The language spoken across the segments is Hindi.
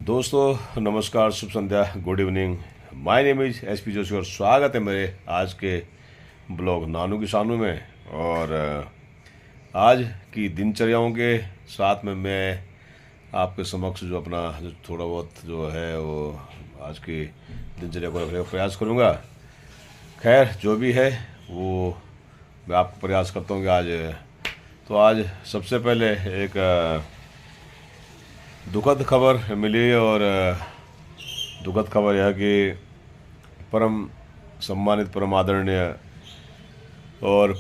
दोस्तों नमस्कार, शुभ संध्या, good evening. My name is S P Joshi और स्वागत है मेरे आज के ब्लॉग नानू की शानू में। और आज की दिनचर्याओं के साथ में मैं आपके समक्ष जो अपना जो थोड़ा बहुत जो है वो आज की दिनचर्या को रखने का प्रयास करूँगा। खैर जो भी है वो मैं आपको प्रयास करता हूँ कि आज सबसे पहले एक दुखद खबर मिली। और दुखद खबर यह कि परम सम्मानित, परम आदरणीय और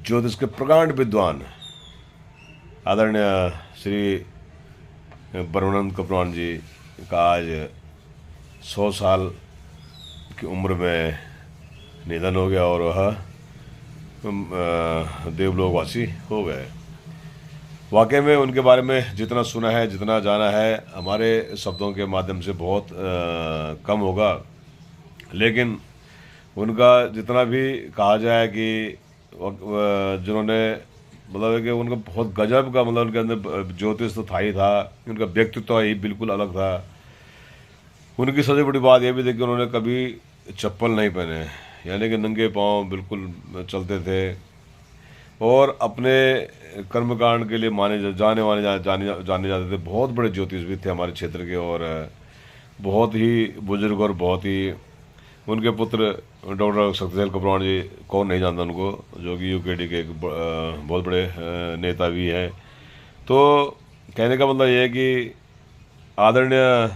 ज्योतिष के प्रगाढ़ विद्वान आदरणीय श्री ब्रह्मानंद कपरान जी का आज 100 साल की उम्र में निधन हो गया और वह देवलोकवासी हो गए। वाकई में उनके बारे में जितना सुना है, जितना जाना है, हमारे शब्दों के माध्यम से बहुत कम होगा। लेकिन उनका जितना भी कहा जाए कि जिन्होंने मतलब है कि उनका बहुत गजब का मतलब उनके अंदर ज्योतिष तो था ही था, उनका व्यक्तित्व ही बिल्कुल अलग था। उनकी सबसे बड़ी बात यह भी थी कि उन्होंने कभी चप्पल नहीं पहने, यानी कि नंगे पाँव बिल्कुल चलते थे और अपने कर्मकांड के लिए जाने जाते थे। बहुत बड़े ज्योतिष भी थे हमारे क्षेत्र के और बहुत ही बुजुर्ग और बहुत ही उनके पुत्र डॉक्टर शक्तिशाली कपरान जी, कौन नहीं जानता उनको, जो कि यूकेडी के एक बहुत बड़े नेता भी हैं। तो कहने का मतलब ये है कि आदरणीय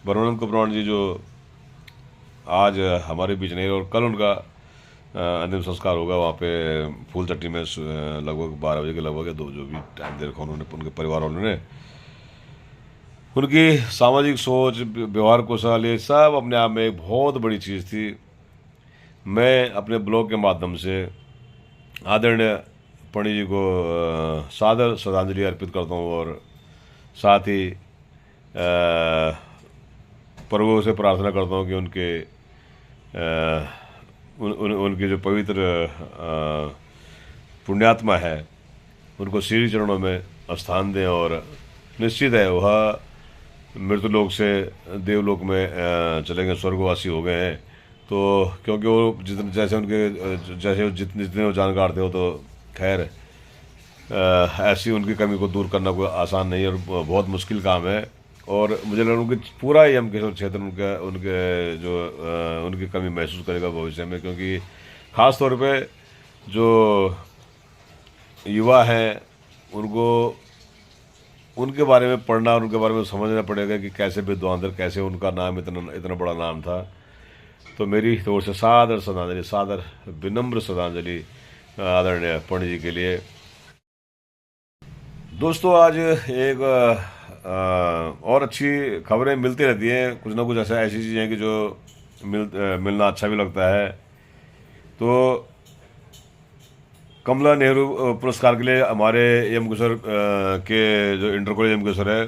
ब्रह्मानंद कपरान जी जो आज हमारे बीच नहीं, और कल उनका अंतिम संस्कार होगा वहाँ पे फूलचट्टी में लगभग 12 बजे के लगभग, दो जो भी टाइम दे रखा उन्होंने, उनके परिवार वालों ने। उनकी सामाजिक सोच, व्यवहार कौशल, ये सब अपने आप में एक बहुत बड़ी चीज़ थी। मैं अपने ब्लॉग के माध्यम से आदरणीय पंडित जी को सादर श्रद्धांजलि अर्पित करता हूँ और साथ ही प्रभु से प्रार्थना करता हूँ कि उनकी जो पवित्र पुण्यात्मा है उनको श्री चरणों में स्थान दें। और निश्चित है वह मृतलोक से देवलोक में चले गए, स्वर्गवासी हो गए हैं। तो क्योंकि वो जितने वो जानकार थे, वो तो खैर ऐसी उनकी कमी को दूर करना कोई आसान नहीं है और बहुत मुश्किल काम है। और मुझे लग रहा है उनकी पूरा ही हम केशव क्षेत्र उनके जो उनकी कमी महसूस करेगा भविष्य में, क्योंकि ख़ास तौर पे जो युवा हैं उनको उनके बारे में पढ़ना और उनके बारे में समझना पड़ेगा कि कैसे विद्वान थे, कैसे उनका नाम इतना बड़ा नाम था। तो मेरी ओर से सादर श्रद्धांजलि, सादर विनम्र श्रद्धांजलि आदरणीय पंडित जी के लिए। दोस्तों आज एक और अच्छी खबरें मिलती रहती हैं, कुछ ना कुछ ऐसी चीज़ें हैं कि जो मिलना अच्छा भी लगता है। तो कमला नेहरू पुरस्कार के लिए हमारे यमकेश्वर के जो इंटर कॉलेज यमकेश्वर है,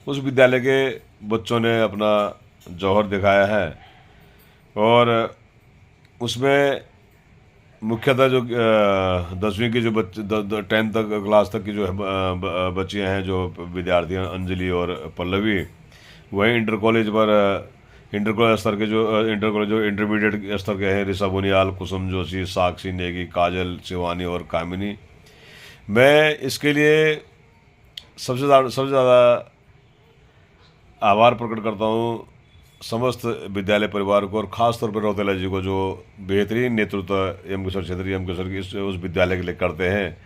उस विद्यालय के बच्चों ने अपना जौहर दिखाया है। और उसमें मुख्यतः जो 10वीं की जो 10th तक क्लास तक की जो बच्चियाँ हैं, जो विद्यार्थी हैं, अंजलि और पल्लवी, वहीं इंटर कॉलेज स्तर के जो इंटरमीडिएट स्तर के हैं, ऋषा बुनियाल, कुसुम जोशी, साक्षी नेगी, काजल, शिवानी और कामिनी। मैं इसके लिए सबसे ज़्यादा आभार प्रकट करता हूँ समस्त विद्यालय परिवार को, और ख़ास तौर पर रौतेला जी को, जो बेहतरीन नेतृत्व यमकेश्वर क्षेत्र यमकेश्वर की उस विद्यालय के लिए करते हैं।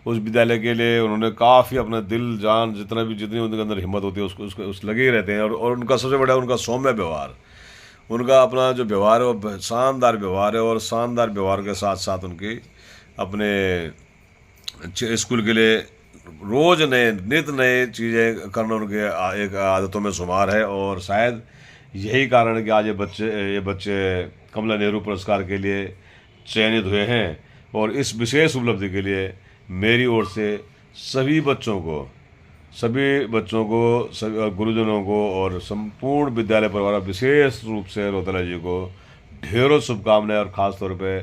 उस विद्यालय के लिए उन्होंने काफ़ी अपना दिल जान जितनी उनके अंदर हिम्मत होती है उस लगे ही रहते हैं। और उनका सबसे बड़ा उनका सौम्य व्यवहार, उनका अपना जो व्यवहार है वो शानदार व्यवहार है। और शानदार व्यवहार के साथ साथ उनकी अपने स्कूल के लिए रोज़ नित नए चीज़ें करना उनके एक आदतों में शुमार है। और शायद यही कारण है कि आज ये बच्चे कमला नेहरू पुरस्कार के लिए चयनित हुए हैं। और इस विशेष उपलब्धि के लिए मेरी ओर से सभी बच्चों को, सभी गुरुजनों को और संपूर्ण विद्यालय परिवार, विशेष रूप से रौतेला जी को ढेरों शुभकामनाएं। और ख़ास तौर पे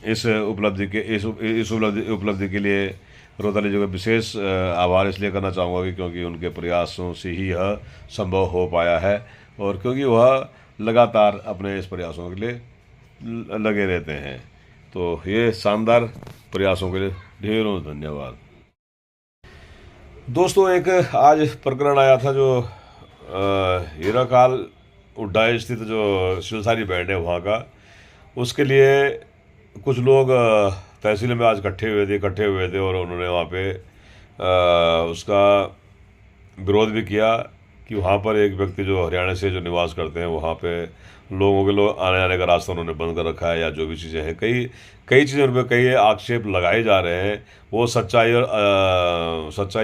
इस उपलब्धि के लिए रोहतानी जी का विशेष आभार इसलिए करना चाहूँगा कि क्योंकि उनके प्रयासों से ही यह संभव हो पाया है, और क्योंकि वह लगातार अपने इस प्रयासों के लिए लगे रहते हैं। तो ये शानदार प्रयासों के लिए ढेरों धन्यवाद। दोस्तों, एक आज प्रकरण आया था जो हीराकाल उड्डा स्थित जो शिवसारी बैंड है वहाँ का, उसके लिए कुछ लोग तहसील में आज इकट्ठे हुए थे और उन्होंने वहाँ पे उसका विरोध भी किया कि वहाँ पर एक व्यक्ति जो हरियाणा से जो निवास करते हैं वहाँ पे लोगों के आने जाने का रास्ता उन्होंने बंद कर रखा है, या जो भी चीज़ें हैं, कई चीज़ें उन पर कई आक्षेप लगाए जा रहे हैं। वो सच्चाई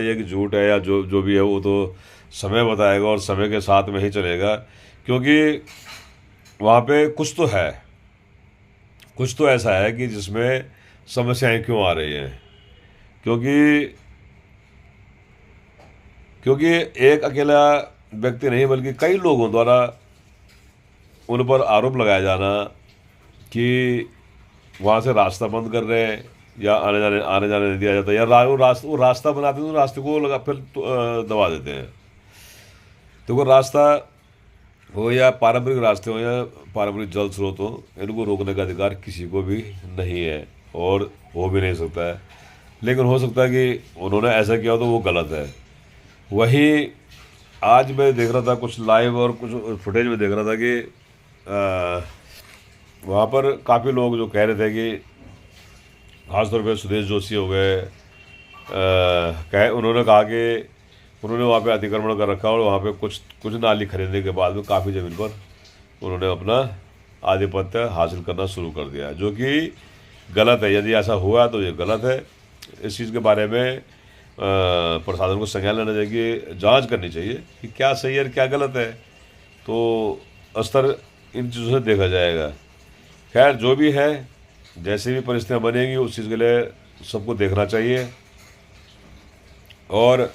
है कि झूठ है, या जो भी है वो तो समय बताएगा और समय के साथ में ही चलेगा, क्योंकि वहाँ पे कुछ तो ऐसा है कि जिसमें समस्याएं क्यों आ रही हैं, क्योंकि एक अकेला व्यक्ति नहीं बल्कि कई लोगों द्वारा उन पर आरोप लगाया जाना कि वहाँ से रास्ता बंद कर रहे हैं, या आने जाने नहीं दिया जाता, या वो रास्ता बनाते हैं तो रास्ते को फिर दबा देते हैं। तो वो रास्ता हो या पारंपरिक रास्ते हो या पारंपरिक जल स्रोत हो, इनको रोकने का अधिकार किसी को भी नहीं है और हो भी नहीं सकता है। लेकिन हो सकता है कि उन्होंने ऐसा किया तो वो गलत है। वही आज मैं देख रहा था कुछ लाइव और कुछ फुटेज में देख रहा था कि वहाँ पर काफ़ी लोग जो कह रहे थे कि खासतौर पे सुदेश जोशी हो गए, उन्होंने कहा कि उन्होंने वहाँ पे अतिक्रमण कर रखा और वहाँ पे कुछ नाली खरीदने के बाद में काफ़ी ज़मीन पर उन्होंने अपना आधिपत्य हासिल करना शुरू कर दिया, जो कि गलत है। यदि ऐसा हुआ तो ये गलत है। इस चीज़ के बारे में प्रशासन को संज्ञान लेना चाहिए, जांच करनी चाहिए कि क्या सही है और क्या गलत है। तो स्तर इन चीज़ों से देखा जाएगा। खैर, जो भी है, जैसे भी परिस्थितियाँ बनेंगी उस चीज़ के लिए सबको देखना चाहिए, और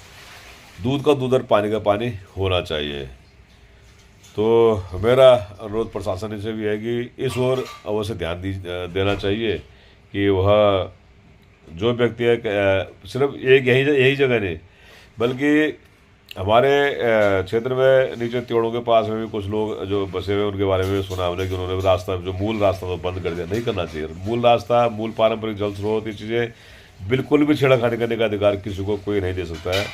दूध का दूध और पानी का पानी होना चाहिए। तो मेरा अनुरोध प्रशासन से भी है कि इस ओर अवश्य ध्यान देना चाहिए कि वह जो व्यक्ति है, सिर्फ एक यही जगह नहीं बल्कि हमारे क्षेत्र में नीचे त्योड़ों के पास में भी कुछ लोग जो बसे हुए, उनके बारे में सुना हमने कि उन्होंने मूल रास्ता तो बंद कर दिया। नहीं करना चाहिए। मूल पारंपरिक जल स्रोत, ये चीज़ें बिल्कुल भी छेड़खानी करने का अधिकार किसी को कोई नहीं दे सकता है।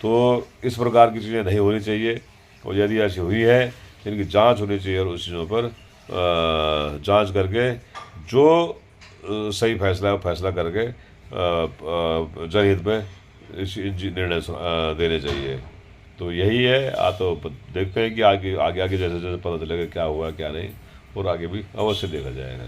तो इस प्रकार की चीज़ें नहीं होनी चाहिए, और यदि ऐसी हुई है इनकी जांच होनी चाहिए, और उस चीज़ों पर जांच करके जो सही फैसला है वो फैसला करके जनहित में निर्णय देने चाहिए। तो यही है। तो देखते हैं कि आगे जैसे जैसे पता चलेगा क्या हुआ क्या नहीं, और आगे भी अवश्य देखा जाएगा।